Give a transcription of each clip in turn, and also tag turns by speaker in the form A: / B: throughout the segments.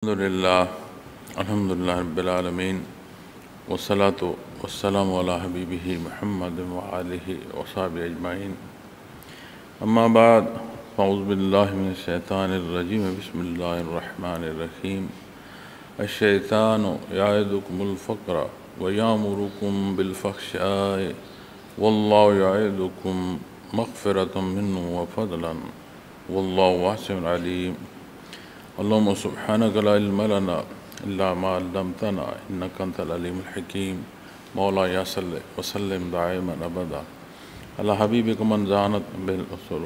A: الحمدللہ رب العالمین والصلاة والسلام علی حبیبہ محمد وآلہ وصحبہ اجمعین اما بعد فاعوذ باللہ من الشیطان الرجیم بسم اللہ الرحمن الرحیم الشیطان یعدکم الفقر ویامرکم بالفحشاء واللہ یعدکم مغفرۃ منہ وفضلا واللہ واسع علیم اللهم سبحانك لا علم لنا إلا ما علمتنا إنك أنت العليم الحكيم مولاي صل وسلم دائما أبدا على حبيبك من زانت به الأسر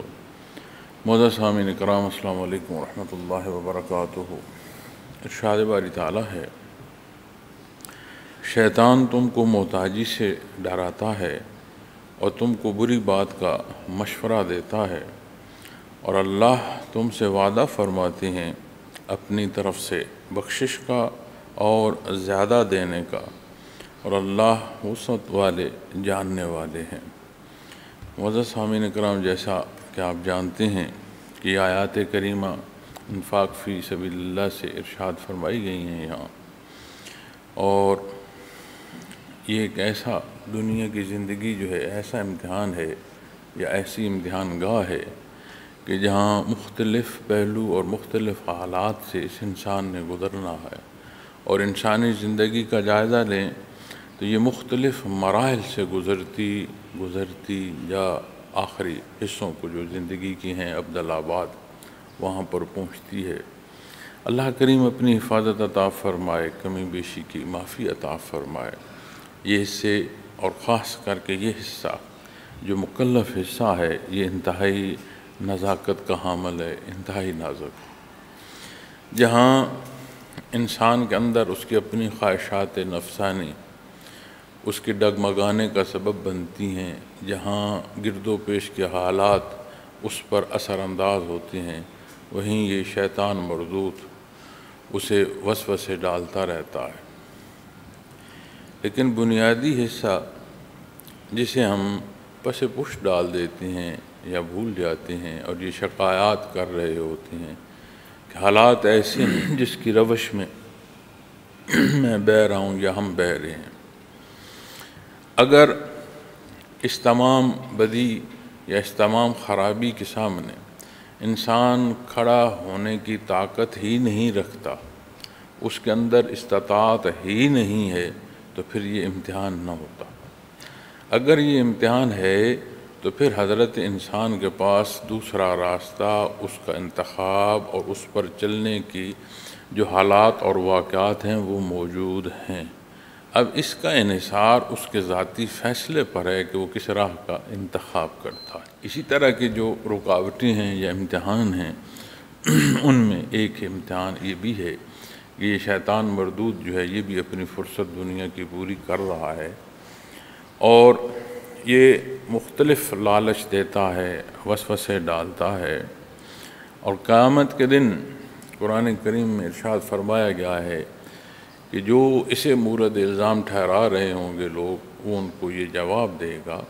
A: معزز سامعین اکرام السلام علیکم ورحمۃ اللہ وبرکاتہ۔ ارشاد باری تعالیٰ ہے، شیطان تم کو محتاجی سے ڈراتا ہے اور تم کو بری بات کا مشورہ دیتا ہے، اور اللہ تم سے وعدہ فرماتے ہیں اپنی طرف سے بخشش کا اور زیادہ دینے کا، اور اللہ وسعت والے جاننے والے ہیں۔ معزز سامعین کرام، جیسا کہ آپ جانتے ہیں کہ آیات کریمہ انفاق فی سبیل اللہ سے ارشاد فرمائی گئی ہیں یہاں، اور یہ ایک ایسا دنیا کی زندگی جو ہے ایسا امتحان ہے یا ایسی امتحان گاہ ہے کہ جہاں مختلف پہلو اور مختلف حالات سے اس انسان نے گزرنا ہے، اور انسانی زندگی کا جائزہ لیں تو یہ مختلف مراحل سے گزرتی یا آخری حصوں کو جو زندگی کی ہیں عبدالآباد وہاں پر پہنچتی ہے۔ اللہ کریم اپنی حفاظت عطا فرمائے، کمی بیشی کی معافی عطا فرمائے۔ یہ حصے اور خاص کر کے یہ حصہ جو مکلف حصہ ہے، یہ انتہائی نزاکت کا حامل ہے، انتہائی نازک ہے، جہاں انسان کے اندر اس کی اپنی خواہشات نفسانی اس کے ڈگمگانے کا سبب بنتی ہیں، جہاں گرد و پیش کے حالات اس پر اثر انداز ہوتے ہیں، وہیں یہ شیطان مردود اسے وسوسے ڈالتا رہتا ہے۔ لیکن بنیادی حصہ جسے ہم پس پش ڈال دیتے ہیں یا بھول جاتے ہیں، اور یہ شکایات کر رہے ہوتے ہیں کہ حالات ایسے ہیں جس کی روش میں میں بہہ رہا ہوں یا ہم بہہ رہے ہیں۔ اگر اس تمام بدی یا اس تمام خرابی کے سامنے انسان کھڑا ہونے کی طاقت ہی نہیں رکھتا، اس کے اندر استطاعت ہی نہیں ہے، تو پھر یہ امتحان نہ ہوتا۔ اگر یہ امتحان ہے تو پھر حضرت انسان کے پاس دوسرا راستہ، اس کا انتخاب اور اس پر چلنے کی جو حالات اور واقعات ہیں وہ موجود ہیں۔ اب اس کا انحصار اس کے ذاتی فیصلے پر ہے کہ وہ کس راہ کا انتخاب کرتا ہے۔ اسی طرح کی جو رکاوٹیں ہیں یا امتحان ہیں، ان میں ایک امتحان یہ بھی ہے کہ یہ شیطان مردود جو ہے یہ بھی اپنی فرصت دنیا کی پوری کر رہا ہے، اور یہ مختلف لالچ دیتا ہے، وسوسے ڈالتا ہے، اور قیامت کے دن قرآن کریم میں ارشاد فرمایا گیا ہے کہ جو اسے مورد الزام ٹھہرا رہے ہوں گے لوگ، وہ ان کو یہ جواب دے گا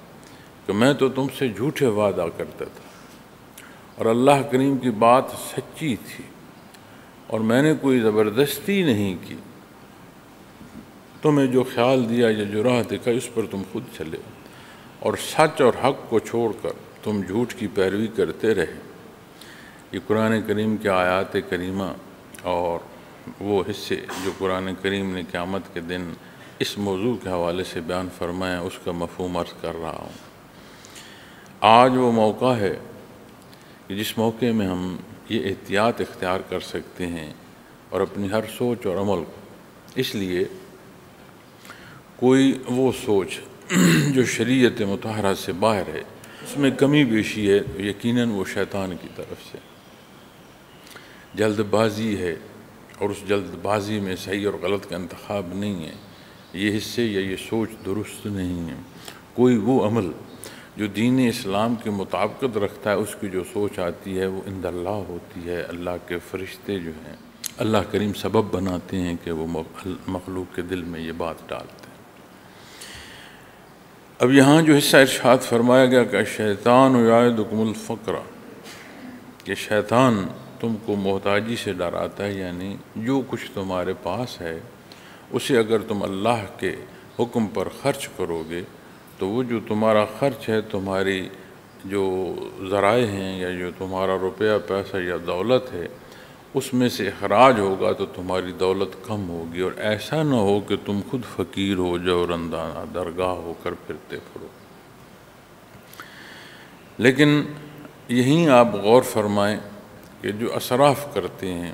A: کہ میں تو تم سے جھوٹے وعدہ کرتا تھا، اور اللہ کریم کی بات سچی تھی، اور میں نے کوئی زبردستی نہیں کی، تمہیں جو خیال دیا یا جو راہ دکھا اس پر تم خود چلے، اور سچ اور حق کو چھوڑ کر تم جھوٹ کی پیروی کرتے رہے۔ یہ قرآن کریم کے آیات کریمہ اور وہ حصے جو قرآن کریم نے قیامت کے دن اس موضوع کے حوالے سے بیان فرمایا، اس کا مفہوم عرض کر رہا ہوں۔ آج وہ موقع ہے کہ جس موقع میں ہم یہ احتیاط اختیار کر سکتے ہیں اور اپنی ہر سوچ اور عمل کو، اس لیے کوئی وہ سوچ جو شریعت مطہرہ سے باہر ہے، اس میں کمی بیشی ہے، یقیناً وہ شیطان کی طرف سے جلد بازی ہے، اور اس جلد بازی میں صحیح اور غلط کا انتخاب نہیں ہے، یہ حصے یا یہ سوچ درست نہیں ہے۔ کوئی وہ عمل جو دین اسلام کے مطابقت رکھتا ہے، اس کی جو سوچ آتی ہے وہ عند اللہ ہوتی ہے۔ اللہ کے فرشتے جو ہیں، اللہ کریم سبب بناتے ہیں کہ وہ مخلوق کے دل میں یہ بات ڈالتے ہیں۔ اب یہاں جو حصہ ارشاد فرمایا گیا کہ شیطان یعدکم الفقر، کہ شیطان تم کو محتاجی سے ڈراتا ہے، یعنی جو کچھ تمہارے پاس ہے اسے اگر تم اللہ کے حکم پر خرچ کرو گے تو وہ جو تمہارا خرچ ہے، تمہاری جو ذرائع ہیں یا جو تمہارا روپیہ پیسہ یا دولت ہے، اس میں سے اخراج ہوگا تو تمہاری دولت کم ہوگی، اور ایسا نہ ہو کہ تم خود فقیر ہو جاؤ، رندانہ درگاہ ہو کر پھرتے پھرو۔ لیکن یہیں آپ غور فرمائیں کہ جو اسراف کرتے ہیں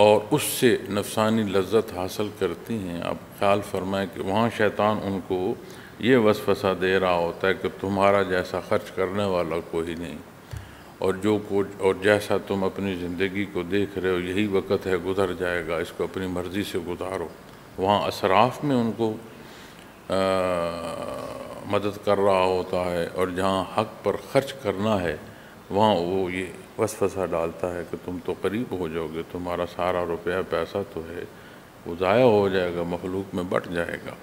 A: اور اس سے نفسانی لذت حاصل کرتی ہیں، آپ خیال فرمائیں کہ وہاں شیطان ان کو یہ وسوسہ دے رہا ہوتا ہے کہ تمہارا جیسا خرچ کرنے والا کوئی نہیں، اور جو کچھ اور جیسا تم اپنی زندگی کو دیکھ رہے ہو یہی وقت ہے، گزر جائے گا، اس کو اپنی مرضی سے گزارو۔ وہاں اسراف میں ان کو مدد کر رہا ہوتا ہے، اور جہاں حق پر خرچ کرنا ہے وہاں وہ یہ وسوسہ ڈالتا ہے کہ تم تو قریب ہو جاؤ گے، تمہارا سارا روپیہ پیسہ تو ہے وہ ضائع ہو جائے گا، مخلوق میں بٹ جائے گا۔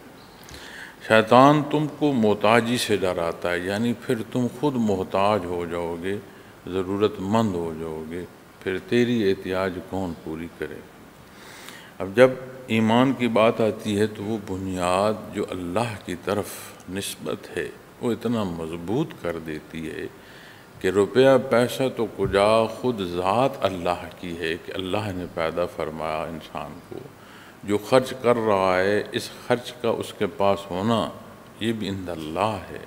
A: شیطان تم کو محتاجی سے ڈراتا ہے، یعنی پھر تم خود محتاج ہو جاؤ گے، ضرورت مند ہو جاؤ گے، پھر تیری احتیاج کون پوری کرے۔ اب جب ایمان کی بات آتی ہے تو وہ بنیاد جو اللہ کی طرف نسبت ہے وہ اتنا مضبوط کر دیتی ہے کہ روپیہ پیسہ تو کجا، خود ذات اللہ کی ہے کہ اللہ نے پیدا فرمایا انسان کو، جو خرچ کر رہا ہے اس خرچ کا اس کے پاس ہونا یہ بھی عند اللہ ہے،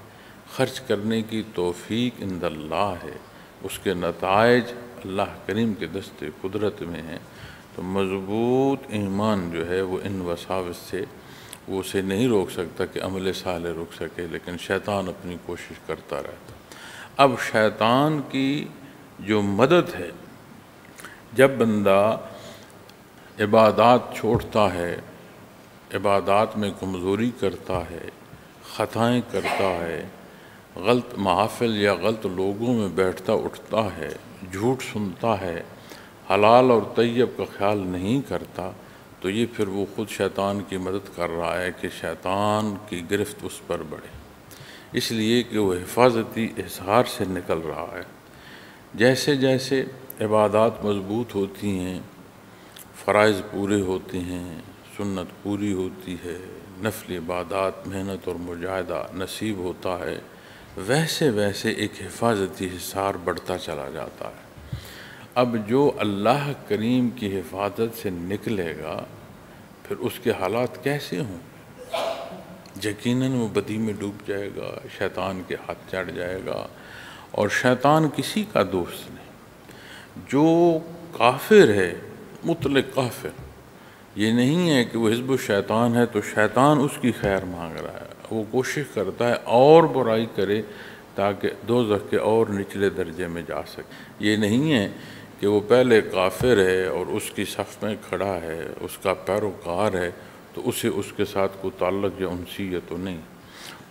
A: خرچ کرنے کی توفیق عند اللہ ہے، اس کے نتائج اللہ کریم کے دست قدرت میں ہیں۔ تو مضبوط ایمان جو ہے وہ ان وساوس سے وہ اسے نہیں روک سکتا کہ عمل صالح رک سکے، لیکن شیطان اپنی کوشش کرتا رہتا۔ اب شیطان کی جو مدد ہے، جب بندہ عبادات چھوڑتا ہے، عبادات میں کمزوری کرتا ہے، خطائیں کرتا ہے، غلط محافل یا غلط لوگوں میں بیٹھتا اٹھتا ہے، جھوٹ سنتا ہے، حلال اور طیب کا خیال نہیں کرتا، تو یہ پھر وہ خود شیطان کی مدد کر رہا ہے کہ شیطان کی گرفت اس پر بڑھے، اس لیے کہ وہ حفاظتی اظہار سے نکل رہا ہے۔ جیسے جیسے عبادات مضبوط ہوتی ہیں، فرائض پورے ہوتے ہیں، سنت پوری ہوتی ہے، نفل عبادات محنت اور مجاہدہ نصیب ہوتا ہے، ویسے ویسے ایک حفاظتی حصار بڑھتا چلا جاتا ہے۔ اب جو اللہ کریم کی حفاظت سے نکلے گا پھر اس کے حالات کیسے ہوں؟ یقیناً وہ بدی میں ڈوب جائے گا، شیطان کے ہاتھ چڑھ جائے گا، اور شیطان کسی کا دوست نہیں۔ جو کافر ہے، مطلق کافر، یہ نہیں ہے کہ وہ حزب الشیطان ہے تو شیطان اس کی خیر مانگ رہا ہے، وہ کوشش کرتا ہے اور برائی کرے تاکہ دوزخ کے اور نچلے درجے میں جا سکے۔ یہ نہیں ہے کہ وہ پہلے کافر ہے اور اس کی صف میں کھڑا ہے، اس کا پیروکار ہے تو اسے اس کے ساتھ کوئی تعلق یا انسیت تو نہیں،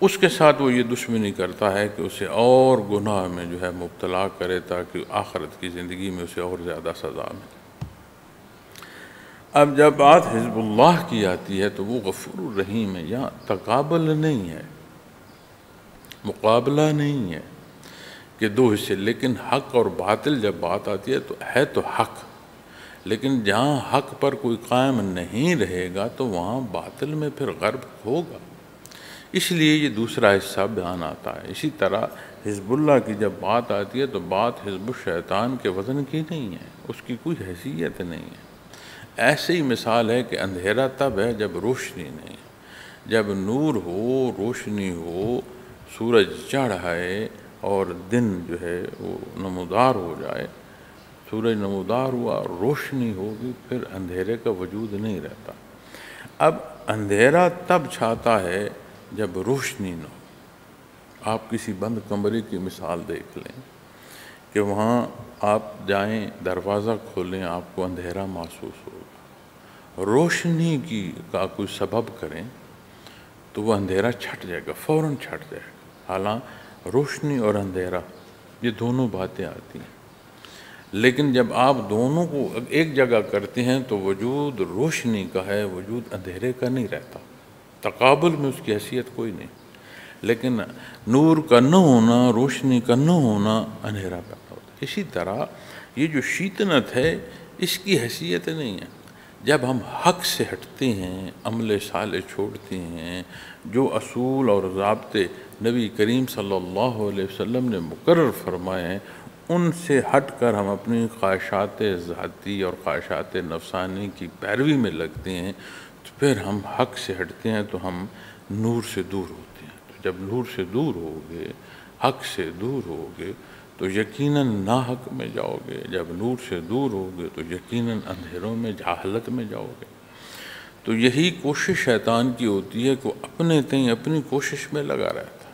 A: اس کے ساتھ وہ یہ دشمنی کرتا ہے کہ اسے اور گناہ میں جو ہے مبتلا کرے تاکہ آخرت کی زندگی میں اسے اور زیادہ سزا ملے۔ اب جب بات حزب اللہ کی آتی ہے تو وہ غفور الرحیم ہے، یہاں تقابل نہیں ہے، مقابلہ نہیں ہے کہ دو حصے، لیکن حق اور باطل جب بات آتی ہے تو حق، لیکن جہاں حق پر کوئی قائم نہیں رہے گا تو وہاں باطل میں پھر غرب ہوگا، اس لیے یہ دوسرا حصہ بیان آتا ہے۔ اسی طرح حزب اللہ کی جب بات آتی ہے تو بات حزب الشیطان کے وزن کی نہیں ہے، اس کی کوئی حیثیت نہیں ہے۔ ایسے ہی مثال ہے کہ اندھیرا تب ہے جب روشنی نہیں، جب نور ہو، روشنی ہو، سورج چڑھ آئے اور دن جو ہے وہ نمودار ہو جائے، سورج نمودار ہوا، روشنی ہوگی، پھر اندھیرے کا وجود نہیں رہتا۔ اب اندھیرا تب چھاتا ہے جب روشنی نہ ہو۔ آپ کسی بند کمرے کی مثال دیکھ لیں کہ وہاں آپ جائیں، دروازہ کھولیں، آپ کو اندھیرا محسوس ہوگا، روشنی کا کوئی سبب کریں تو وہ اندھیرا چھٹ جائے گا، فوراً چھٹ جائے گا۔ حالانکہ روشنی اور اندھیرا یہ دونوں باتیں آتی ہیں، لیکن جب آپ دونوں کو ایک جگہ کرتے ہیں تو وجود روشنی کا ہے، وجود اندھیرے کا نہیں رہتا، تقابل میں اس کی حیثیت کوئی نہیں۔ لیکن نور کا نہ ہونا، روشنی کا نہ ہونا، اندھیرا پیدا ہوتا ہے۔ اسی طرح یہ جو شیطنت ہے اس کی حیثیت نہیں ہے۔ جب ہم حق سے ہٹتے ہیں، عمل صالح چھوڑتے ہیں، جو اصول اور ضابطے نبی کریم صلی اللہ علیہ وسلم نے مقرر فرمائے ہیں، ان سے ہٹ کر ہم اپنی خواہشات ذاتی اور خواہشات نفسانی کی پیروی میں لگتے ہیں، تو پھر ہم حق سے ہٹتے ہیں تو ہم نور سے دور ہوتے ہیں۔ تو جب نور سے دور ہوگے، حق سے دور ہوگے، تو یقیناً ناحق میں جاؤ گے۔ جب نور سے دور ہوگے تو یقیناً اندھیروں میں، جہالت میں جاؤ گے۔ تو یہی کوشش شیطان کی ہوتی ہے کہ وہ اپنے تئیں اپنی کوشش میں لگا رہتا ہے۔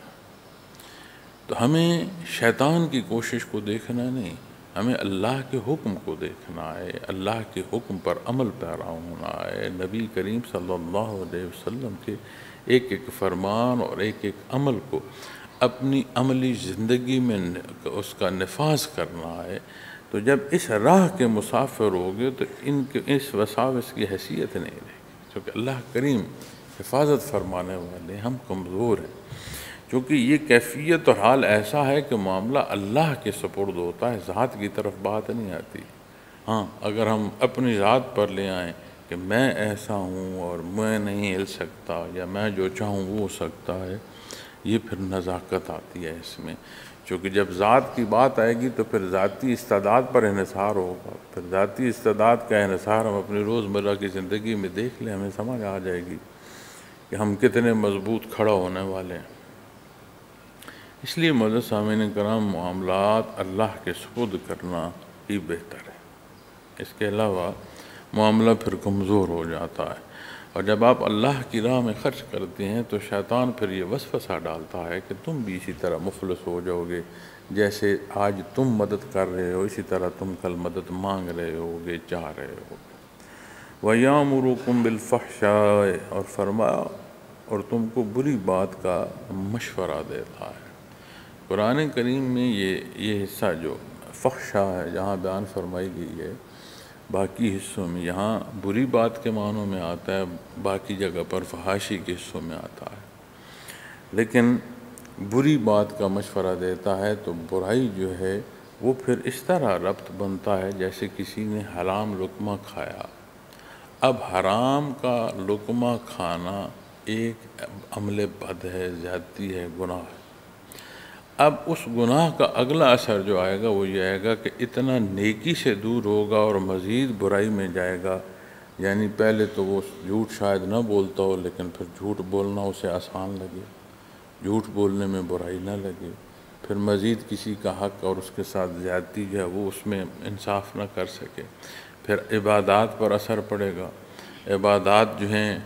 A: تو ہمیں شیطان کی کوشش کو دیکھنا نہیں، ہمیں اللہ کے حکم کو دیکھنا ہے، اللہ کے حکم پر عمل پیرا ہونا ہے، نبی کریم صلی اللہ علیہ وسلم کے ایک ایک فرمان اور ایک ایک عمل کو اپنی عملی زندگی میں اس کا نفاذ کرنا ہے۔ تو جب اس راہ کے مسافر ہوگے تو اس وساوس کی حیثیت نہیں رہے گی، کیونکہ اللہ کریم حفاظت فرمانے والے، ہم کمزور ہیں۔ چونکہ یہ کیفیت اور حال ایسا ہے کہ معاملہ اللہ کے سپرد ہوتا ہے، ذات کی طرف بات نہیں آتی۔ ہاں، اگر ہم اپنی ذات پر لے آئیں کہ میں ایسا ہوں اور میں نہیں ہل سکتا یا میں جو چاہوں وہ ہو سکتا ہے، یہ پھر نزاکت آتی ہے اس میں۔ چونکہ جب ذات کی بات آئے گی تو پھر ذاتی استعداد پر انحصار ہوگا، پھر ذاتی استعداد کا انحصار ہم اپنی روزمرہ کی زندگی میں دیکھ لیں، ہمیں سمجھ آ جائے گی کہ ہم کتنے مضبوط کھڑا ہونے والے ہیں۔ اس لیے معزز سامعین کرام، معاملات اللہ کے سپرد کرنا ہی بہتر ہے، اس کے علاوہ معاملہ پھر کمزور ہو جاتا ہے۔ اور جب آپ اللہ کی راہ میں خرچ کرتے ہیں تو شیطان پھر یہ وسوسہ ڈالتا ہے کہ تم بھی اسی طرح مفلس ہو جاؤ گے، جیسے آج تم مدد کر رہے ہو اسی طرح تم کل مدد مانگ رہے ہوگے، چاہ رہے ہوگے۔ وَيَأْمُرُكُم بِالْفَحْشَاءِ، اور فرمایا اور تم کو بری بات کا مشورہ دیتا ہے۔ قرآن کریم میں یہ حصہ جو فحشا ہے جہاں بیان فرمائی گئی ہے، باقی حصوں میں یہاں بری بات کے معنوں میں آتا ہے، باقی جگہ پر فحاشی کے حصوں میں آتا ہے۔ لیکن بری بات کا مشورہ دیتا ہے تو برائی جو ہے وہ پھر اس طرح ربط بنتا ہے جیسے کسی نے حرام لقمہ کھایا۔ اب حرام کا لقمہ کھانا ایک عمل بد ہے، زیادتی ہے، گناہ ہے۔ اب اس گناہ کا اگلا اثر جو آئے گا وہ یہ آئے گا کہ اتنا نیکی سے دور ہوگا اور مزید برائی میں جائے گا۔ یعنی پہلے تو وہ جھوٹ شاید نہ بولتا ہو، لیکن پھر جھوٹ بولنا اسے آسان لگے، جھوٹ بولنے میں برائی نہ لگے، پھر مزید کسی کا حق اور اس کے ساتھ زیادتی جو ہے وہ اس میں انصاف نہ کر سکے، پھر عبادات پر اثر پڑے گا۔ عبادات جو ہیں،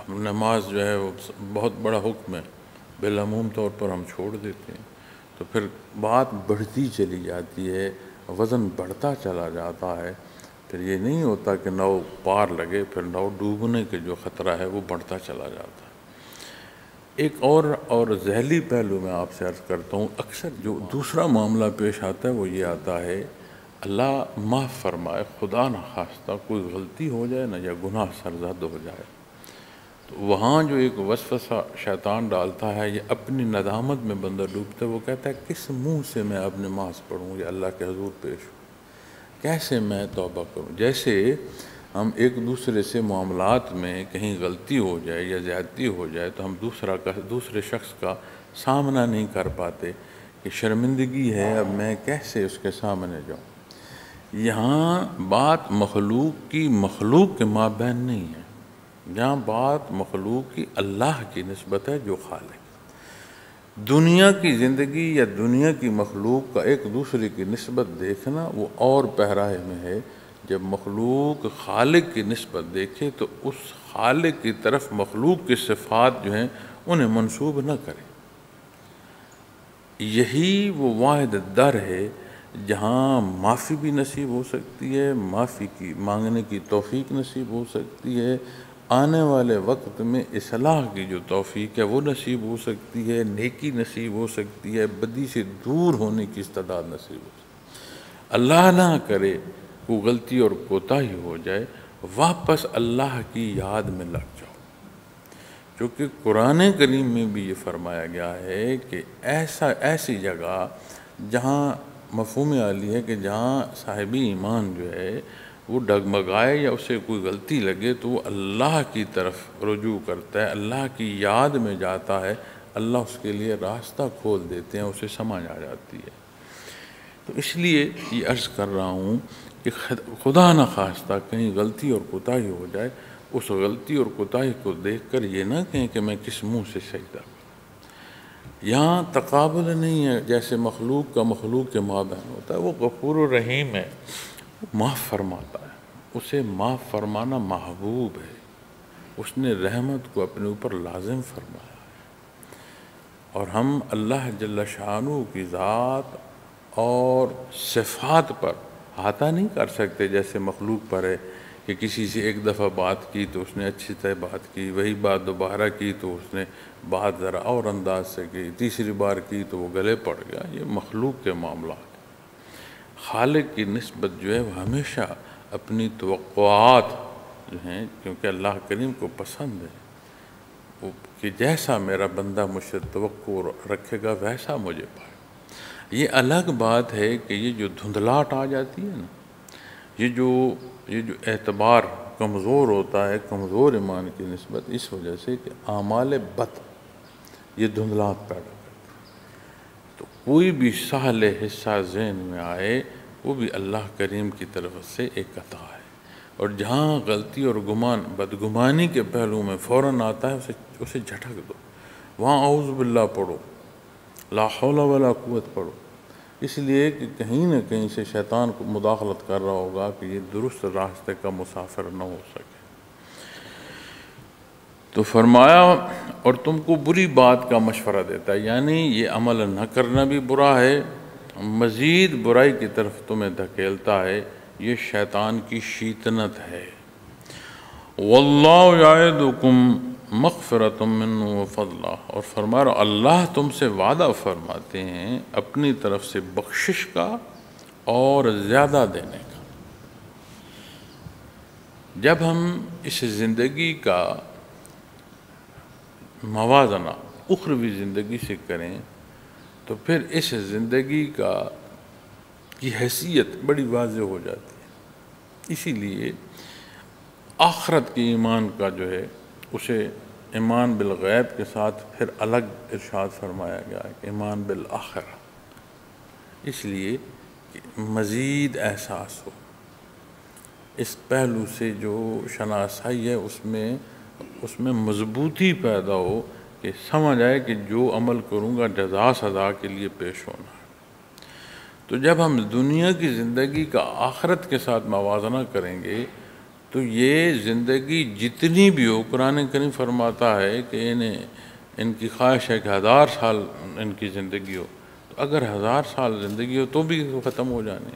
A: نماز جو ہے وہ بہت بڑا حکم ہے، بالعموم طور پر ہم چھوڑ دیتے ہیں، تو پھر بات بڑھتی چلی جاتی ہے، وزن بڑھتا چلا جاتا ہے۔ پھر یہ نہیں ہوتا کہ ناؤ پار لگے، پھر ناؤ ڈوبنے کے جو خطرہ ہے وہ بڑھتا چلا جاتا ہے۔ ایک اور ذیلی پہلو میں آپ سے عرض کرتا ہوں، اکثر جو دوسرا معاملہ پیش آتا ہے وہ یہ آتا ہے، اللہ معاف فرمائے، خدا نخواستہ کوئی غلطی ہو جائے نا یا گناہ سرزد ہو جائے، تو وہاں جو ایک وسوسہ شیطان ڈالتا ہے، یہ اپنی ندامت میں بندہ ڈوبتا ہے۔ وہ کہتا ہے کس منہ سے میں اب نماز پڑھوں یا اللہ کے حضور پیش ہوں، کیسے میں توبہ کروں؟ جیسے ہم ایک دوسرے سے معاملات میں کہیں غلطی ہو جائے یا زیادتی ہو جائے تو ہم دوسرے شخص کا سامنا نہیں کر پاتے کہ شرمندگی ہے، اب میں کیسے اس کے سامنے جاؤں۔ یہاں بات مخلوق کے مابین نہیں ہے، یہاں بات مخلوق کی اللہ کی نسبت ہے جو خالق۔ دنیا کی زندگی یا دنیا کی مخلوق کا ایک دوسرے کی نسبت دیکھنا وہ اور پہرائے میں ہے۔ جب مخلوق خالق کی نسبت دیکھے تو اس خالق کی طرف مخلوق کی صفات جو ہیں انہیں منسوب نہ کرے۔ یہی وہ واحد در ہے جہاں معافی بھی نصیب ہو سکتی ہے، معافی کی مانگنے کی توفیق نصیب ہو سکتی ہے، آنے والے وقت میں اصلاح کی جو توفیق ہے وہ نصیب ہو سکتی ہے، نیکی نصیب ہو سکتی ہے، بدی سے دور ہونے کی استعداد نصیب ہو سکتی ہے۔ اللہ نہ کرے کوئی غلطی اور کوتاہی ہو جائے، واپس اللہ کی یاد میں لگ جاؤ۔ چونکہ قرآن کریم میں بھی یہ فرمایا گیا ہے کہ ایسی جگہ جہاں مفہوم عالی ہے کہ جہاں صاحبی ایمان جو ہے وہ ڈگمگائے یا اسے کوئی غلطی لگے تو وہ اللہ کی طرف رجوع کرتا ہے، اللہ کی یاد میں جاتا ہے، اللہ اس کے لیے راستہ کھول دیتے ہیں، اسے سمجھ آ جاتی ہے۔ تو اس لیے یہ عرض کر رہا ہوں کہ خدا نہ خواستہ کہیں غلطی اور کوتاہی ہو جائے، اس غلطی اور کوتاہی کو دیکھ کر یہ نہ کہیں کہ میں کس منہ سے سجدہ کروں۔ یہاں تقابل نہیں ہے، جیسے مخلوق کا مخلوق کے مابین ہوتا ہے، وہ غفور الرحیم ہے، معاف فرماتا ہے، اسے معاف فرمانا محبوب ہے، اس نے رحمت کو اپنے اوپر لازم فرمایا ہے۔ اور ہم اللہ جل شانہ کی ذات اور صفات پر احاطہ نہیں کر سکتے جیسے مخلوق پر ہے کہ کسی سے ایک دفعہ بات کی تو اس نے اچھی طرح بات کی، وہی بات دوبارہ کی تو اس نے بات ذرا اور انداز سے کی، تیسری بار کی تو وہ گلے پڑ گیا۔ یہ مخلوق کے معاملات ہیں۔ خالق کی نسبت جو ہے وہ ہمیشہ اپنی توقعات جو ہیں، کیونکہ اللہ کریم کو پسند ہے وہ کہ جیسا میرا بندہ مجھ سے توقع رکھے گا ویسا مجھے پائے۔ یہ الگ بات ہے کہ یہ جو دھندلاہٹ آ جاتی ہے نا، یہ جو اعتبار کمزور ہوتا ہے، کمزور ایمان کی نسبت، اس وجہ سے کہ اعمال بد یہ دھندلاہٹ پیدا کرتا ہے۔ تو کوئی بھی سہل حصہ ذہن میں آئے وہ بھی اللہ کریم کی طرف سے ایک عطا ہے، اور جہاں غلطی اور گمان بدگمانی کے پہلو میں فوراً آتا ہے اسے جھٹک دو، وہاں اعوذ باللہ پڑھو، لا حول ولا قوت پڑھو، اس لیے کہ کہیں نہ کہیں سے شیطان کو مداخلت کر رہا ہوگا کہ یہ درست راستے کا مسافر نہ ہو سکے۔ تو فرمایا اور تم کو بری بات کا مشورہ دیتا ہے، یعنی یہ عمل نہ کرنا بھی برا ہے، مزید برائی کی طرف تمہیں دھکیلتا ہے، یہ شیطان کی شیطنت ہے۔ واللہ یعدکم مغفرۃ منہ وفضلہ، اور فرما رہا اللہ تم سے وعدہ فرماتے ہیں اپنی طرف سے بخشش کا اور زیادہ دینے کا۔ جب ہم اس زندگی کا موازنہ اخروی زندگی سے کریں تو پھر اس زندگی کی حیثیت بڑی واضح ہو جاتی ہے۔ اسی لیے آخرت کے ایمان کا جو ہے اسے ایمان بالغیب کے ساتھ پھر الگ ارشاد فرمایا گیا ہے کہ ایمان بالآخرہ، اس لیے کہ مزید احساس ہو، اس پہلو سے جو شناسائی ہے اس میں مضبوطی پیدا ہو کہ سمجھ آئے کہ جو عمل کروں گا جزا سزا کے لیے پیش ہونا ہے۔ تو جب ہم دنیا کی زندگی کا آخرت کے ساتھ موازنہ کریں گے تو یہ زندگی جتنی بھی ہو، قرآن کریم فرماتا ہے کہ ان کی خواہش ہے کہ 1000 سال ان کی زندگی ہو، تو اگر 1000 سال زندگی ہو تو بھی ختم ہو جانے۔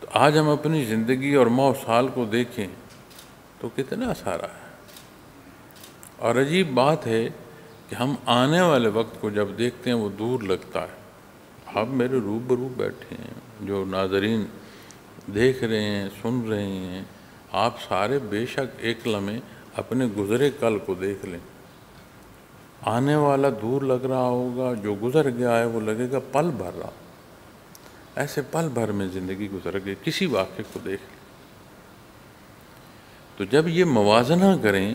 A: تو آج ہم اپنی زندگی اور ماہ و سال کو دیکھیں تو کتنا سارا ہے، اور عجیب بات ہے کہ ہم آنے والے وقت کو جب دیکھتے ہیں وہ دور لگتا ہے۔ آپ میرے روبرو بیٹھے ہیں، جو ناظرین دیکھ رہے ہیں، سن رہے ہیں، آپ سارے بے شک ایک لمحے اپنے گزرے کل کو دیکھ لیں۔ آنے والا دور لگ رہا ہوگا، جو گزر گیا ہے وہ لگے گا پل بھر رہا، ایسے پل بھر میں زندگی گزر گئی۔ کسی واقعے کو دیکھ لیں تو جب یہ موازنہ کریں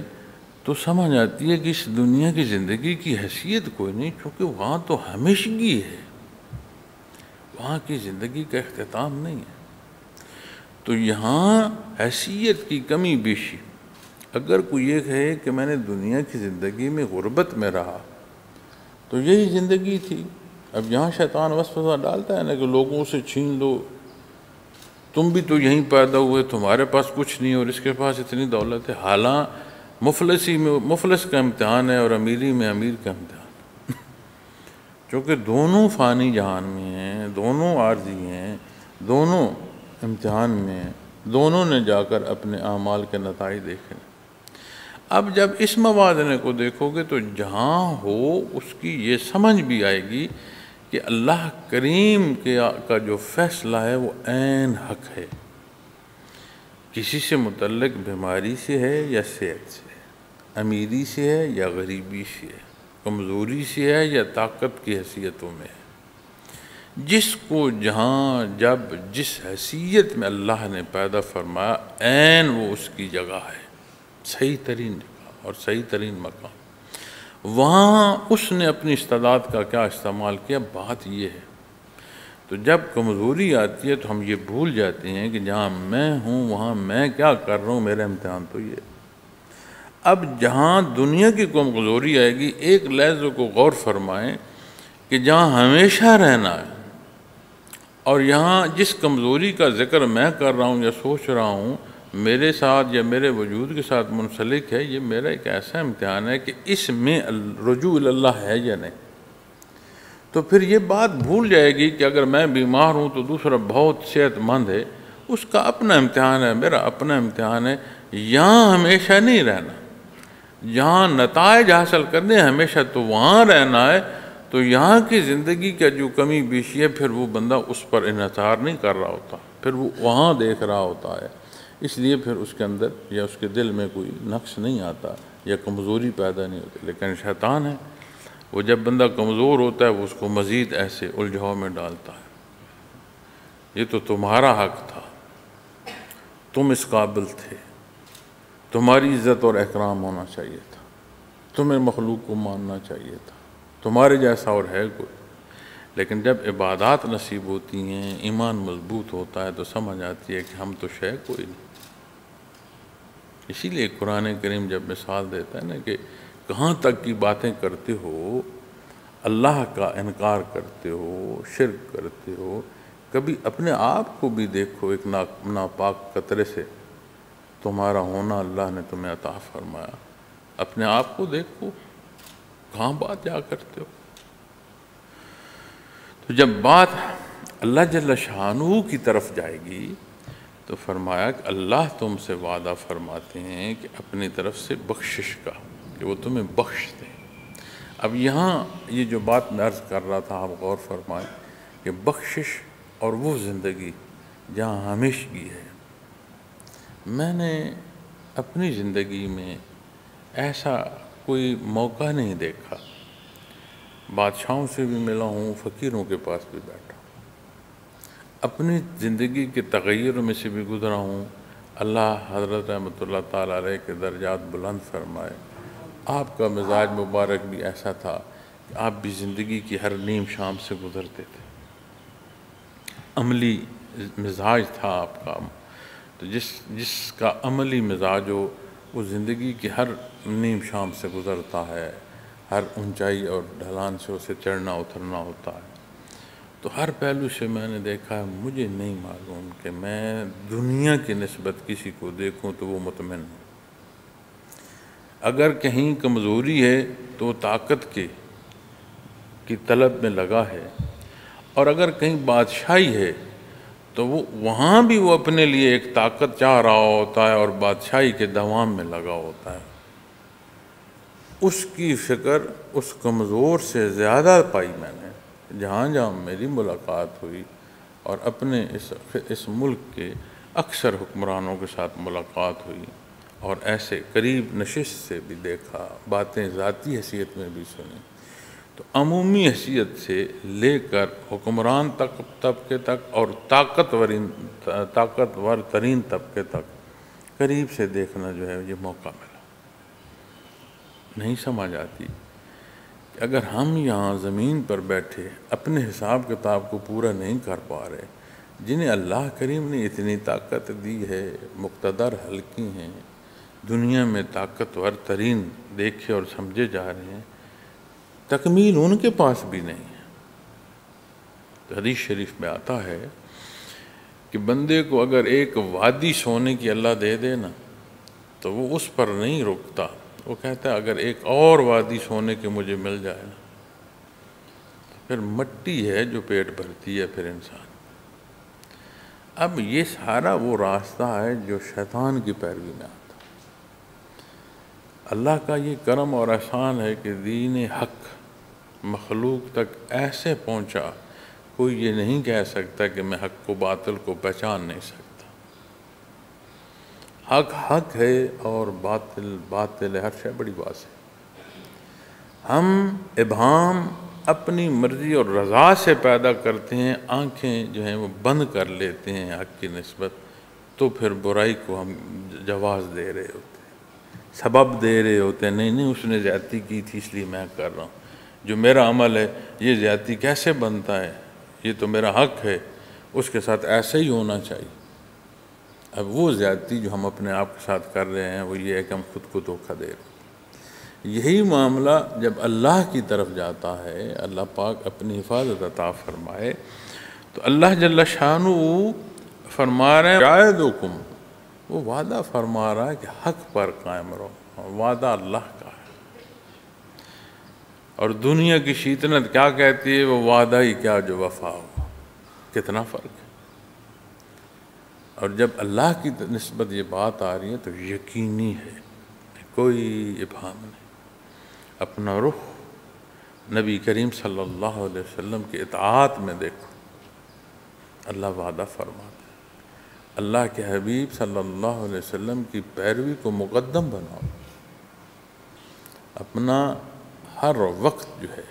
A: تو سمجھ آتی ہے کہ اس دنیا کی زندگی کی حیثیت کوئی نہیں، چونکہ وہاں تو ہمیشگی ہے، وہاں کی زندگی کا اختتام نہیں ہے۔ تو یہاں حیثیت کی کمی بیشی، اگر کوئی یہ کہے کہ میں نے دنیا کی زندگی میں غربت میں رہا تو یہی زندگی تھی۔ اب یہاں شیطان وسوسہ ڈالتا ہے نا کہ لوگوں سے چھین لو، تم بھی تو یہیں پیدا ہوئے، تمہارے پاس کچھ نہیں اور اس کے پاس اتنی دولت ہے۔ حالاں مفلسی میں مفلس کا امتحان ہے اور امیری میں امیر کا امتحان، چونکہ دونوں فانی جہان میں ہیں، دونوں عارضی ہیں، دونوں امتحان میں ہیں، دونوں نے جا کر اپنے اعمال کے نتائج دیکھے۔ اب جب اس موازنے کو دیکھو گے تو جہاں ہو اس کی یہ سمجھ بھی آئے گی کہ اللہ کریم کا جو فیصلہ ہے وہ عین حق ہے، کسی سے متعلق بیماری سے ہے یا صحت سے، امیری سے ہے یا غریبی سے ہے، کمزوری سے ہے یا طاقت کی حیثیتوں میں ہے، جس کو جہاں جب جس حیثیت میں اللہ نے پیدا فرمایا عین وہ اس کی جگہ ہے، صحیح ترین جگہ اور صحیح ترین مقام، وہاں اس نے اپنی استعداد کا کیا استعمال کیا، بات یہ ہے۔ تو جب کمزوری آتی ہے تو ہم یہ بھول جاتے ہیں کہ جہاں میں ہوں وہاں میں کیا کر رہا ہوں، میرا امتحان تو یہ ہے۔ اب جہاں دنیا کی کمزوری آئے گی، ایک لحظے کو غور فرمائیں کہ جہاں ہمیشہ رہنا ہے اور یہاں جس کمزوری کا ذکر میں کر رہا ہوں یا سوچ رہا ہوں میرے ساتھ یا میرے وجود کے ساتھ منسلک ہے، یہ میرا ایک ایسا امتحان ہے کہ اس میں رجوع اللہ ہے یا نہیں۔ تو پھر یہ بات بھول جائے گی کہ اگر میں بیمار ہوں تو دوسرا بہت صحت مند ہے، اس کا اپنا امتحان ہے، میرا اپنا امتحان ہے۔ یہاں ہمیشہ نہیں رہنا، جہاں نتائج حاصل کرنے ہمیشہ تو وہاں رہنا ہے۔ تو یہاں کی زندگی کا جو کمی بیشی ہے پھر وہ بندہ اس پر انحصار نہیں کر رہا ہوتا، پھر وہ وہاں دیکھ رہا ہوتا ہے، اس لیے پھر اس کے اندر یا اس کے دل میں کوئی نقص نہیں آتا یا کمزوری پیدا نہیں ہوتی۔ لیکن شیطان ہے، وہ جب بندہ کمزور ہوتا ہے وہ اس کو مزید ایسے الجھاؤ میں ڈالتا ہے، یہ تو تمہارا حق تھا، تم اس قابل تھے، تمہاری عزت اور احترام ہونا چاہیے تھا، تمہیں مخلوق کو ماننا چاہیے تھا، تمہارے جیسا اور ہے کوئی۔ لیکن جب عبادات نصیب ہوتی ہیں، ایمان مضبوط ہوتا ہے تو سمجھ آتی ہے کہ ہم تو شے کوئی نہیں۔ اسی لیے قرآن کریم جب مثال دیتا ہے نا کہ کہاں تک کی باتیں کرتے ہو، اللہ کا انکار کرتے ہو، شرک کرتے ہو، کبھی اپنے آپ کو بھی دیکھو، ایک ناپاک قطرے سے تمہارا ہونا اللہ نے تمہیں عطا فرمایا، اپنے آپ کو دیکھو، کہاں بات جا کرتے ہو۔ تو جب بات اللہ جل شانہ کی طرف جائے گی تو فرمایا کہ اللہ تم سے وعدہ فرماتے ہیں کہ اپنی طرف سے بخشش کا، کہ وہ تمہیں بخش دیں۔ اب یہاں یہ جو بات میں عرض کر رہا تھا آپ غور فرمائیں کہ بخشش اور وہ زندگی جہاں ہمیشگی ہے۔ میں نے اپنی زندگی میں ایسا کوئی موقع نہیں دیکھا، بادشاہوں سے بھی ملا ہوں، فقیروں کے پاس بھی بیٹھا ہوں، اپنی زندگی کے تغیر میں سے بھی گزرا ہوں۔ اللہ حضرت رحمۃ اللہ تعالیٰ علیہ کے درجات بلند فرمائے۔ آپ کا مزاج مبارک بھی ایسا تھا کہ آپ بھی زندگی کی ہر نیم شام سے گزرتے تھے، عملی مزاج تھا آپ کا۔ تو جس کا عملی مزاج ہو وہ زندگی کی ہر نیم شام سے گزرتا ہے، ہر اونچائی اور ڈھلان سے اسے چڑھنا اترنا ہوتا ہے۔ تو ہر پہلو سے میں نے دیکھا ہے، مجھے نہیں معلوم کہ میں دنیا کی نسبت کسی کو دیکھوں تو وہ مطمئن ہوں۔ اگر کہیں کمزوری ہے تو طاقت کی طلب میں لگا ہے، اور اگر کہیں بادشاہی ہے تو وہاں بھی وہ اپنے لیے ایک طاقت چاہ رہا ہوتا ہے اور بادشاہی کے دوام میں لگا ہوتا ہے۔ اس کی فکر اس کمزور سے زیادہ پائی میں نے جہاں جہاں میری ملاقات ہوئی، اور اپنے اس ملک کے اکثر حکمرانوں کے ساتھ ملاقات ہوئی، اور ایسے قریب نشست سے بھی دیکھا، باتیں ذاتی حیثیت میں بھی سنی، تو عمومی حیثیت سے لے کر حکمران طبقے تک اور طاقتور ترین طبقے تک قریب سے دیکھنا جو ہے یہ موقع ملا۔ نہیں سمجھ آتی کہ اگر ہم یہاں زمین پر بیٹھے اپنے حساب کتاب کو پورا نہیں کر پا رہے، جنہیں اللہ کریم نے اتنی طاقت دی ہے، مقتدر ہلکی ہیں، دنیا میں طاقتور ترین دیکھے اور سمجھے جا رہے ہیں، تکمیل ان کے پاس بھی نہیں ہے۔ تو حدیث شریف میں آتا ہے کہ بندے کو اگر ایک وادی سونے کی اللہ دے دے نا تو وہ اس پر نہیں رکتا، وہ کہتا ہے اگر ایک اور وادی سونے کے مجھے مل جائے نا، تو پھر مٹی ہے جو پیٹ بھرتی ہے پھر انسان۔ اب یہ سارا وہ راستہ ہے جو شیطان کی پیروی میں آتا۔ اللہ کا یہ کرم اور احسان ہے کہ دین حق مخلوق تک ایسے پہنچا، کوئی یہ نہیں کہہ سکتا کہ میں حق کو باطل کو پہچان نہیں سکتا۔ حق حق ہے اور باطل باطل ہے، ہر شے بڑی بات ہے۔ ہم ابہام اپنی مرضی اور رضا سے پیدا کرتے ہیں، آنکھیں جو ہیں وہ بند کر لیتے ہیں حق کی نسبت، تو پھر برائی کو ہم جواز دے رہے ہوتے ہیں، سبب دے رہے ہوتے ہیں، نہیں اس نے زیادتی کی تھی اس لیے میں کر رہا ہوں، جو میرا عمل ہے یہ زیادتی کیسے بنتا ہے، یہ تو میرا حق ہے، اس کے ساتھ ایسا ہی ہونا چاہیے۔ اب وہ زیادتی جو ہم اپنے آپ کے ساتھ کر رہے ہیں وہ یہ ہے کہ ہم خود کو دھوکہ دے رہے ہیں۔ یہی معاملہ جب اللہ کی طرف جاتا ہے، اللہ پاک اپنی حفاظت عطا فرمائے، تو اللہ جل شانہ فرما رہے ہیں یعدکم، وہ وعدہ فرما رہا ہے کہ حق پر قائم رہو، وعدہ اللہ کا ہے۔ اور دنیا کی شیطنت کیا کہتی ہے، وہ وعدہ ہی کیا جو وفا ہو، کتنا فرق ہے۔ اور جب اللہ کی نسبت یہ بات آ رہی ہے تو یقینی ہے، کوئی ابہام نہیں۔ اپنا رخ نبی کریم صلی اللہ علیہ وسلم کی اطاعت میں دیکھو، اللہ وعدہ فرماتا ہے، اللہ کے حبیب صلی اللہ علیہ وسلم کی پیروی کو مقدم بناؤ، اپنا ہر وقت جو ہے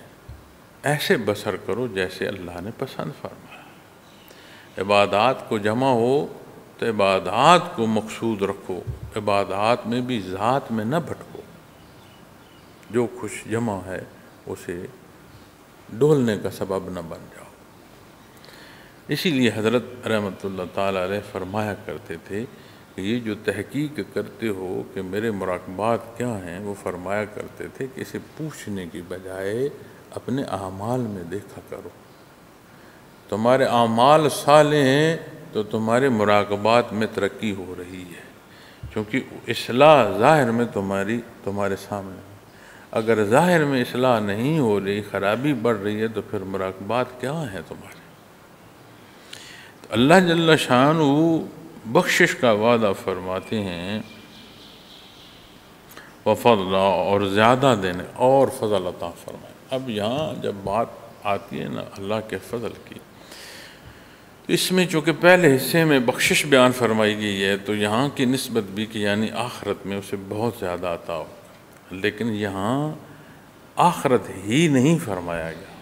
A: ایسے بسر کرو جیسے اللہ نے پسند فرمایا۔ عبادات کو جمع ہو تو عبادات کو مقصود رکھو، عبادات میں بھی ذات میں نہ بھٹکو، جو خوش جمع ہے اسے ڈولنے کا سبب نہ بن جاؤ۔ اسی لیے حضرت رحمۃ اللہ تعالیٰ علیہ فرمایا کرتے تھے کہ یہ جو تحقیق کرتے ہو کہ میرے مراقبات کیا ہیں، وہ فرمایا کرتے تھے کہ اسے پوچھنے کی بجائے اپنے اعمال میں دیکھا کرو، تمہارے اعمال صالح ہیں تو تمہارے مراقبات میں ترقی ہو رہی ہے، کیونکہ اصلاح ظاہر میں تمہارے سامنے ہے۔ اگر ظاہر میں اصلاح نہیں ہو رہی، خرابی بڑھ رہی ہے، تو پھر مراقبات کیا ہیں تمہارے؟ تو اللہ جل شانہ بخشش کا وعدہ فرماتے ہیں، وفضل، اور زیادہ دینے اور فضل عطا فرمائے۔ اب یہاں جب بات آتی ہے نا اللہ کے فضل کی، تو اس میں چونکہ پہلے حصے میں بخشش بیان فرمائی گئی ہے، تو یہاں کی نسبت بھی کہ یعنی آخرت میں اسے بہت زیادہ عطا ہو، لیکن یہاں آخرت ہی نہیں فرمایا گیا۔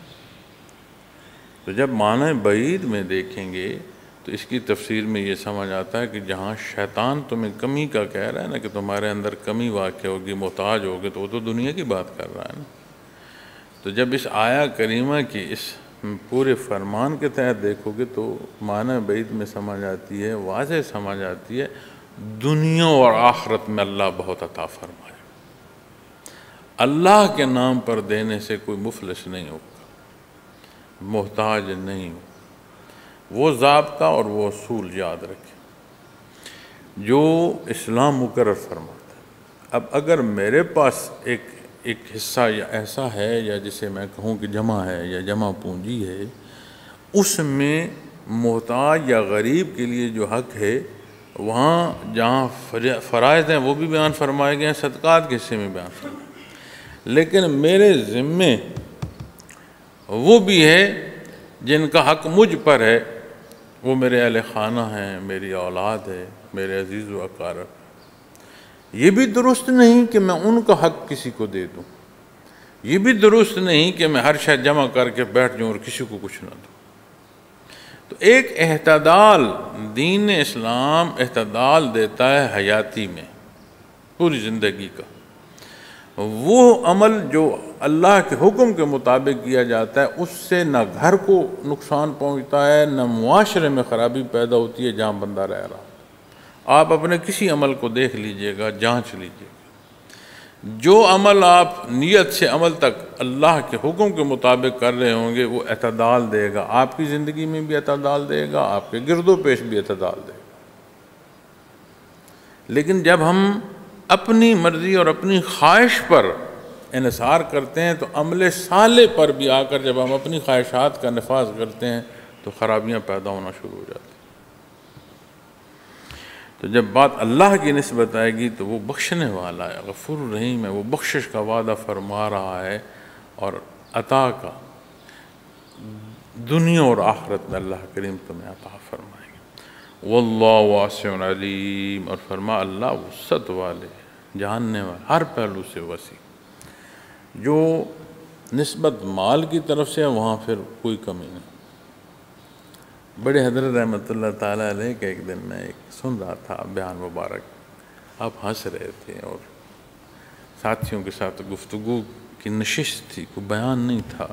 A: تو جب معنی بعید میں دیکھیں گے تو اس کی تفسیر میں یہ سمجھ آتا ہے کہ جہاں شیطان تمہیں کمی کا کہہ رہا ہے نا کہ تمہارے اندر کمی واقع ہوگی، محتاج ہوگے، تو وہ تو دنیا کی بات کر رہا ہے نا۔ تو جب اس آیہ کریمہ کی اس پورے فرمان کے تحت دیکھو گے تو معنی بعید میں سمجھ آتی ہے، واضح سمجھ آتی ہے، دنیا اور آخرت میں اللہ بہت عطا فرمائے۔ اللہ کے نام پر دینے سے کوئی مفلس نہیں ہوگا، محتاج نہیں ہو۔ وہ ضابطہ اور وہ اصول یاد رکھیں جو اسلام مقرر فرماتا ہے۔ اب اگر میرے پاس ایک حصہ یا ایسا ہے، یا جسے میں کہوں کہ جمع ہے یا جمع پونجی ہے، اس میں محتاج یا غریب کے لیے جو حق ہے، وہاں جہاں فرائض ہیں وہ بھی بیان فرمائے گئے ہیں، صدقات کے حصے میں بیان فرمائے، لیکن میرے ذمے وہ بھی ہے جن کا حق مجھ پر ہے، وہ میرے اہل خانہ ہیں، میری اولاد ہے، میرے عزیز و اقارب۔ یہ بھی درست نہیں کہ میں ان کا حق کسی کو دے دوں، یہ بھی درست نہیں کہ میں ہر شے جمع کر کے بیٹھ جاؤں اور کسی کو کچھ نہ دوں۔ تو ایک اعتدال، دین اسلام اعتدال دیتا ہے حیاتی میں، پوری زندگی کا۔ وہ عمل جو اللہ کے حکم کے مطابق کیا جاتا ہے، اس سے نہ گھر کو نقصان پہنچتا ہے، نہ معاشرے میں خرابی پیدا ہوتی ہے جہاں بندہ رہ رہا۔ آپ اپنے کسی عمل کو دیکھ لیجئے گا، جانچ لیجئے گا، جو عمل آپ نیت سے عمل تک اللہ کے حکم کے مطابق کر رہے ہوں گے، وہ اعتدال دے گا، آپ کی زندگی میں بھی اعتدال دے گا، آپ کے گرد و پیش بھی اعتدال دے گا۔ لیکن جب ہم اپنی مرضی اور اپنی خواہش پر انحصار کرتے ہیں، تو عمل صالح پر بھی آ کر جب ہم اپنی خواہشات کا نفاذ کرتے ہیں تو خرابیاں پیدا ہونا شروع ہو جاتی ہیں۔ تو جب بات اللہ کی نسبت آئے گی تو وہ بخشنے والا ہے، غفور الرحیم ہے، وہ بخشش کا وعدہ فرما رہا ہے اور عطا کا، دنیا اور آخرت میں اللہ کریم تمہیں عطا فرمائے گا۔ واللہ واسع علیم، اور فرما اللہ وسعت والے، جاننے والے، ہر پہلو سے وسیع۔ جو نسبت مال کی طرف سے وہاں پھر کوئی کمی نہیں۔ بڑے حضرت رحمۃ اللہ تعالیٰ علیہ کہ ایک دن میں ایک سن رہا تھا بیان مبارک، آپ ہنس رہے تھے اور ساتھیوں کے ساتھ گفتگو کی نشست تھی، کوئی بیان نہیں تھا،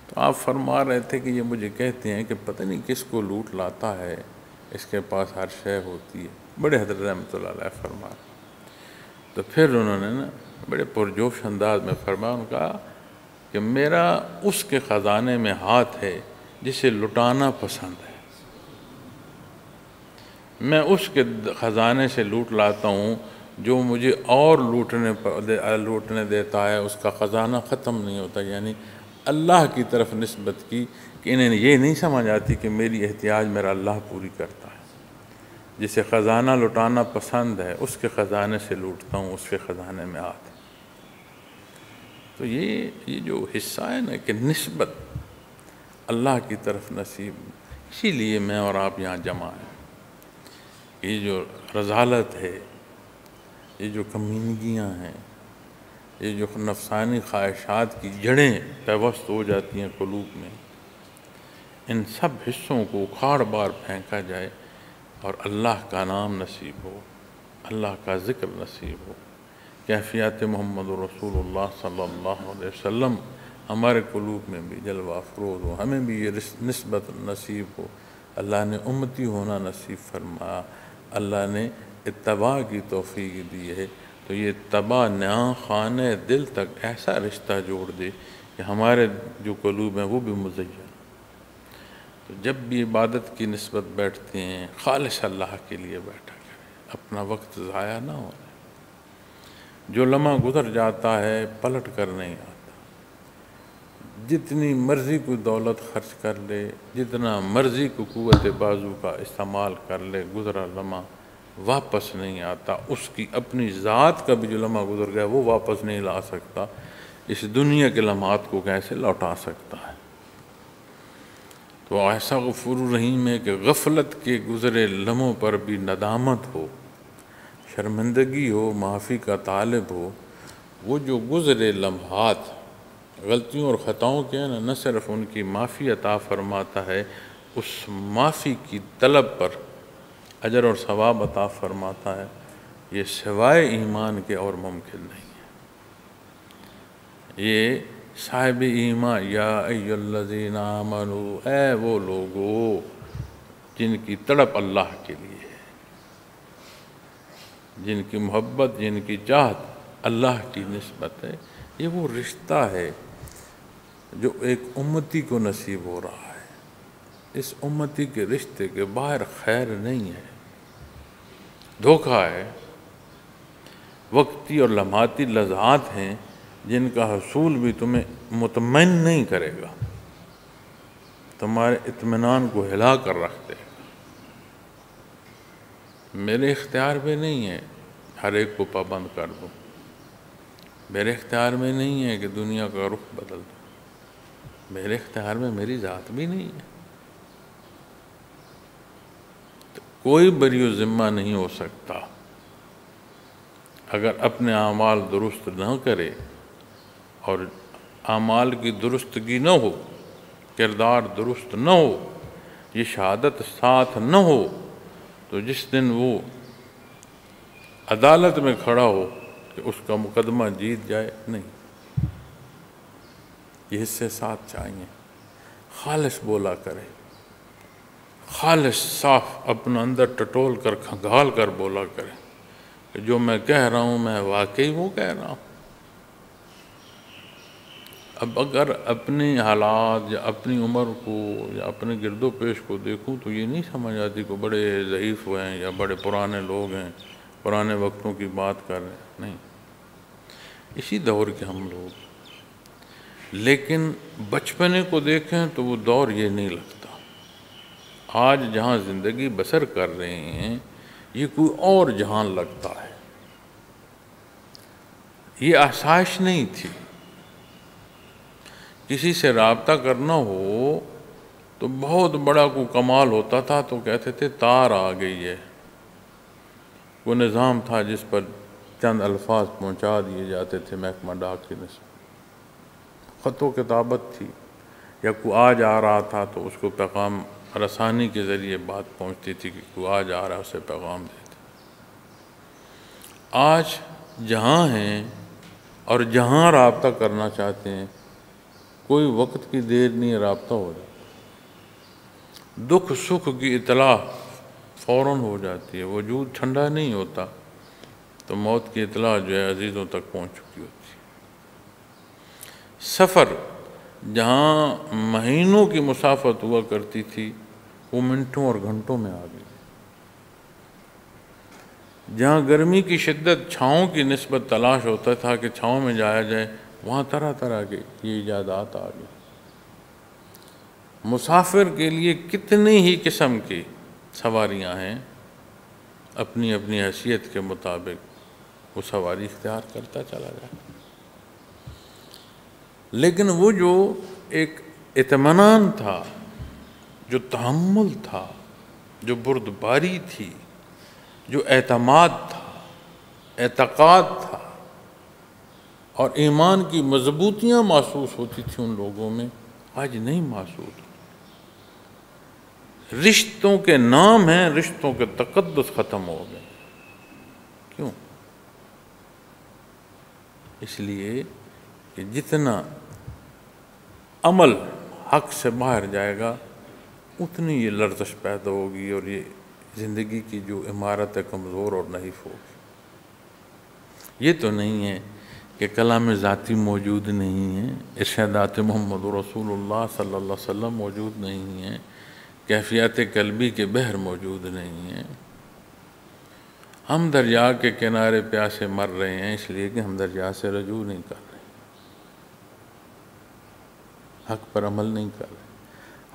A: تو آپ فرما رہے تھے کہ یہ مجھے کہتے ہیں کہ پتہ نہیں کس کو لوٹ لاتا ہے، اس کے پاس ہر شے ہوتی ہے۔ بڑے حضرت رحمۃ اللہ علیہ فرما رہے، تو پھر انہوں نے نا بڑے پرجوش انداز میں فرمایا، ان کا کہ میرا اس کے خزانے میں ہاتھ ہے جسے لٹانا پسند ہے، میں اس کے خزانے سے لوٹ لاتا ہوں جو مجھے اور لوٹنے دیتا ہے، اس کا خزانہ ختم نہیں ہوتا۔ یعنی اللہ کی طرف نسبت کی کہ انہیں یہ نہیں سمجھ آتی کہ میری احتیاج میرا اللہ پوری کرتا ہے، جسے خزانہ لٹانا پسند ہے اس کے خزانے سے لوٹتا ہوں، اس کے خزانے میں ہاتھ ہے۔ تو یہ جو حصہ ہے نا کہ نسبت اللہ کی طرف نصیب، اسی لیے میں اور آپ یہاں جمع ہیں۔ یہ جو رذالت ہے، یہ جو کمینگیاں ہیں، یہ جو نفسانی خواہشات کی جڑیں پیوست ہو جاتی ہیں قلوب میں، ان سب حصوں کو اکھاڑ بار پھینکا جائے اور اللہ کا نام نصیب ہو، اللہ کا ذکر نصیب ہو، کیفیات محمد رسول اللہ صلی اللہ علیہ وسلم ہمارے قلوب میں بھی جلوہ افروز ہو، ہمیں بھی یہ نسبت نصیب ہو، اللہ نے امتی ہونا نصیب فرمایا، اللہ نے اتباع کی توفیق دی ہے، تو یہ اتباع نیا خانے دل تک ایسا رشتہ جوڑ دے کہ ہمارے جو قلوب ہیں وہ بھی مزین۔ تو جب بھی عبادت کی نسبت بیٹھتے ہیں خالص اللہ کے لیے بیٹھا کریں، اپنا وقت ضائع نہ ہونے۔ جو لمحہ گزر جاتا ہے پلٹ کر نہیں آتا، جتنی مرضی کوئی دولت خرچ کر لے، جتنا مرضی کو قوت بازو کا استعمال کر لے، گزرا لمحہ واپس نہیں آتا۔ اس کی اپنی ذات کا بھی جو لمحہ گزر گیا وہ واپس نہیں لا سکتا، اس دنیا کے لمحات کو کیسے لوٹا سکتا ہے؟ تو ایسا غفور الرحیم ہے کہ غفلت کے گزرے لمحوں پر بھی ندامت ہو، شرمندگی ہو، معافی کا طالب ہو۔ وہ جو گزرے لمحات غلطیوں اور خطاؤں کے ہیں نہ صرف ان کی معافی عطا فرماتا ہے، اس معافی کی طلب پر اجر اور ثواب عطا فرماتا ہے۔ یہ سوائے ایمان کے اور ممکن نہیں ہے۔ یہ صاحب ایمان، یا ایھا الذین آمنوا، اے وہ لوگو جن کی تڑپ اللہ کے لیے ہے، جن کی محبت، جن کی چاہت اللہ کی نسبت ہے، یہ وہ رشتہ ہے جو ایک امتی کو نصیب ہو رہا ہے۔ اس امتی کے رشتے کے باہر خیر نہیں ہے، دھوکہ ہے، وقتی اور لمحاتی لذات ہیں جن کا حصول بھی تمہیں مطمئن نہیں کرے گا، تمہارے اطمینان کو ہلا کر رکھ دے گا۔ میرے اختیار میں نہیں ہے ہر ایک کو پابند کر دوں، میرے اختیار میں نہیں ہے کہ دنیا کا رخ بدل دوں، میرے اختیار میں میری ذات بھی نہیں ہے۔ کوئی بری و ذمہ نہیں ہو سکتا اگر اپنے اعمال درست نہ کرے اور اعمال کی درستگی نہ ہو، کردار درست نہ ہو، یہ شہادت ساتھ نہ ہو، تو جس دن وہ عدالت میں کھڑا ہو کہ اس کا مقدمہ جیت جائے، نہیں، یہ حصے ساتھ چاہیے۔ خالص بولا کرے، خالص صاف اپنا اندر ٹٹول کر کھنگال کر بولا کرے کہ جو میں کہہ رہا ہوں میں واقعی وہ کہہ رہا ہوں۔ اب اگر اپنی حالات یا اپنی عمر کو یا اپنے گرد و پیش کو دیکھوں تو یہ نہیں سمجھ آتی کہ بڑے ضعیف ہیں یا بڑے پرانے لوگ ہیں، پرانے وقتوں کی بات کر رہے ہیں، نہیں، اسی دور کے ہم لوگ۔ لیکن بچپنے کو دیکھیں تو وہ دور یہ نہیں لگتا۔ آج جہاں زندگی بسر کر رہے ہیں یہ کوئی اور جہان لگتا ہے، یہ آسائش نہیں تھی۔ کسی سے رابطہ کرنا ہو تو بہت بڑا کوئی کمال ہوتا تھا تو کہتے تھے تار آ گئی ہے، وہ نظام تھا جس پر چند الفاظ پہنچا دیے جاتے تھے محکمہ ڈاک کی نسبت۔ خط و کتابت تھی، یا کوئی آ جا رہا تھا تو اس کو پیغام رسانی کے ذریعے بات پہنچتی تھی کہ کوئی آ جا رہا ہے اسے پیغام دیتے۔ آج جہاں ہیں اور جہاں رابطہ کرنا چاہتے ہیں، کوئی وقت کی دیر نہیں، رابطہ ہو جاتا، دکھ سکھ کی اطلاع فوراً ہو جاتی ہے، وجود ٹھنڈا نہیں ہوتا تو موت کی اطلاع جو ہے عزیزوں تک پہنچ چکی ہوتی ہے۔ سفر جہاں مہینوں کی مسافت ہوا کرتی تھی وہ منٹوں اور گھنٹوں میں آ گئی۔ جہاں گرمی کی شدت چھاؤں کی نسبت تلاش ہوتا تھا کہ چھاؤں میں جایا جائے، وہاں طرح طرح کے یہ ایجادات آ گئی۔ مسافر کے لیے کتنی ہی قسم کی سواریاں ہیں، اپنی اپنی حیثیت کے مطابق وہ سواری اختیار کرتا چلا جائے۔ لیکن وہ جو ایک اطمینان تھا، جو تحمل تھا، جو بردباری تھی، جو اعتماد تھا، اعتقاد تھا، اور ایمان کی مضبوطیاں محسوس ہوتی تھیں ان لوگوں میں، آج نہیں محسوس۔ رشتوں کے نام ہیں، رشتوں کے تقدس ختم ہو گئے۔ کیوں؟ اس لیے کہ جتنا عمل حق سے باہر جائے گا اتنی یہ لرزش پیدا ہوگی، اور یہ زندگی کی جو عمارت ہے کمزور اور نحیف ہوگی۔ یہ تو نہیں ہے کہ کلام ذاتی موجود نہیں ہے، ارشادات محمد رسول اللہ صلی اللہ علیہ وسلم موجود نہیں ہیں، کیفیات قلبی کے بحر موجود نہیں ہیں۔ ہم دریا کے کنارے پیاسے مر رہے ہیں اس لیے کہ ہم دریا سے رجوع نہیں کر رہے، حق پر عمل نہیں کر رہے۔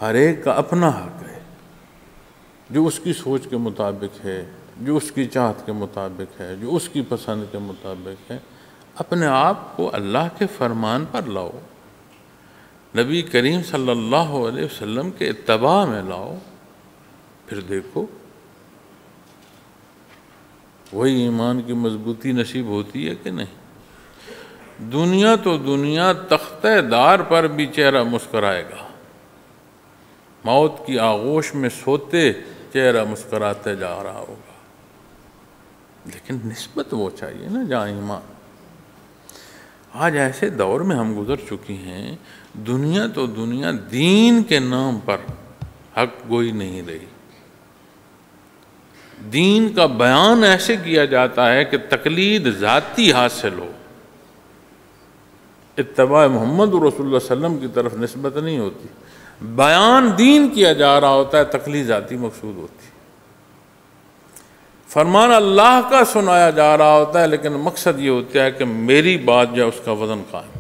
A: ہر ایک کا اپنا حق ہے، جو اس کی سوچ کے مطابق ہے، جو اس کی چاہت کے مطابق ہے، جو اس کی پسند کے مطابق ہے۔ اپنے آپ کو اللہ کے فرمان پر لاؤ، نبی کریم صلی اللہ علیہ وسلم کے اتباع میں لاؤ، پھر دیکھو وہی ایمان کی مضبوطی نصیب ہوتی ہے کہ نہیں۔ دنیا تو دنیا، تختہ دار پر بھی چہرہ مسکرائے گا، موت کی آغوش میں سوتے چہرہ مسکراتے جا رہا ہوگا، لیکن نسبت وہ چاہیے نا جہاں ایمان۔ آج ایسے دور میں ہم گزر چکی ہیں، دنیا تو دنیا دین کے نام پر حق گوئی نہیں رہی۔ دین کا بیان ایسے کیا جاتا ہے کہ تقلید ذاتی حاصل ہو، اتباع محمد رسول اللہ صلی اللہ علیہ وسلم کی طرف نسبت نہیں ہوتی، بیان دین کیا جا رہا ہوتا ہے، تقلید ذاتی مقصود ہوتی ہے۔ فرمان اللہ کا سنایا جا رہا ہوتا ہے، لیکن مقصد یہ ہوتا ہے کہ میری بات جو اس کا وزن قائم۔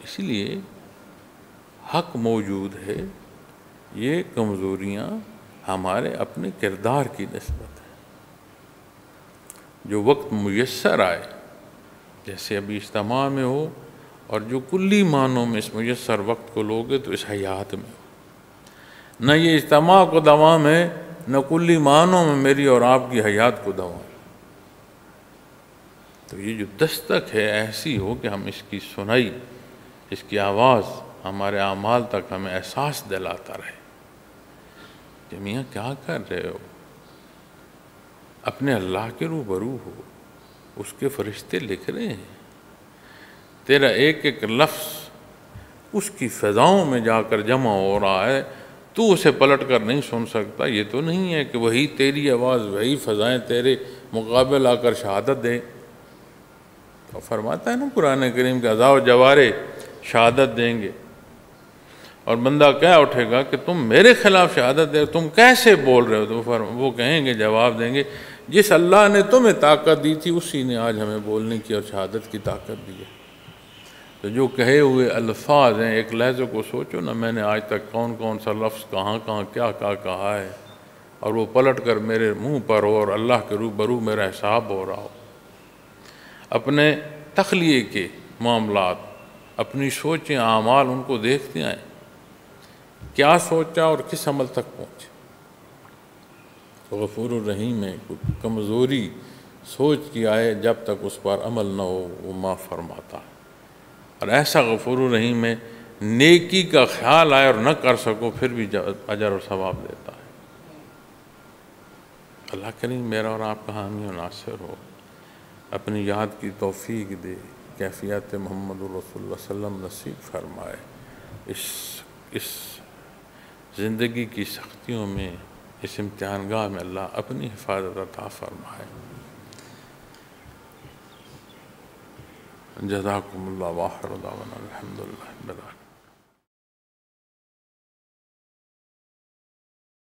A: اس لیے حق موجود ہے، یہ کمزوریاں ہمارے اپنے کردار کی نسبت ہے۔ جو وقت میسر آئے، جیسے ابھی اجتماع میں ہو، اور جو کلی معنوں میں اس میسر وقت کو لوگے تو اس حیات میں ہو، نہ یہ اجتماع کو دوام ہے، نہ کلی معنوں میں میری اور آپ کی حیات کو دوام۔ تو یہ جو دستک ہے ایسی ہو کہ ہم اس کی سنائی، اس کی آواز ہمارے اعمال تک ہمیں احساس دلاتا رہے کہ میاں کیا کر رہے ہو، اپنے اللہ کے روبرو ہو، اس کے فرشتے لکھ رہے ہیں، تیرا ایک ایک لفظ اس کی فضاؤں میں جا کر جمع ہو رہا ہے، تو اسے پلٹ کر نہیں سن سکتا۔ یہ تو نہیں ہے کہ وہی تیری آواز، وہی فضائیں تیرے مقابل آ کر شہادت دیں۔ تو فرماتا ہے نا قرآن کریم کے اعضاء و جوارے شہادت دیں گے، اور بندہ کہہ اٹھے گا کہ تم میرے خلاف شہادت دے، تم کیسے بول رہے ہو؟ تو وہ کہیں گے، جواب دیں گے، جس اللہ نے تمہیں طاقت دی تھی اسی نے آج ہمیں بولنے کی اور شہادت کی طاقت دی ہے۔ تو جو کہے ہوئے الفاظ ہیں، ایک لہجے کو سوچو نا، میں نے آج تک کون کون سا لفظ کہاں کہاں کیا کہا ہے، اور وہ پلٹ کر میرے منہ پر ہو اور اللہ کے روبرو میرا حساب ہو رہا ہو۔ اپنے تخلیے کے معاملات، اپنی سوچیں، اعمال، ان کو دیکھتے آئیں، کیا سوچا اور کس عمل تک پہنچے۔ غفور الرحیم ہے، کوئی کمزوری سوچ کی آئے جب تک اس پر عمل نہ ہو وہ معاف فرماتا ہے۔ اور ایسا غفور الرحیم ہے، نیکی کا خیال آئے اور نہ کر سکو پھر بھی اجر اور ثواب دیتا ہے۔ اللہ کریم میرا اور آپ کا حامی و ناصر ہو، اپنی یاد کی توفیق دے، کیفیت محمد رسول اللہ صلی اللہ علیہ وسلم نصیب فرمائے، اس زندگی کی سختیوں میں، اس امتحان گاہ میں اللہ اپنی حفاظت عطا فرمائے۔ جزاکم اللہ، وآخر دعوانا الحمدللہ رب العالمین۔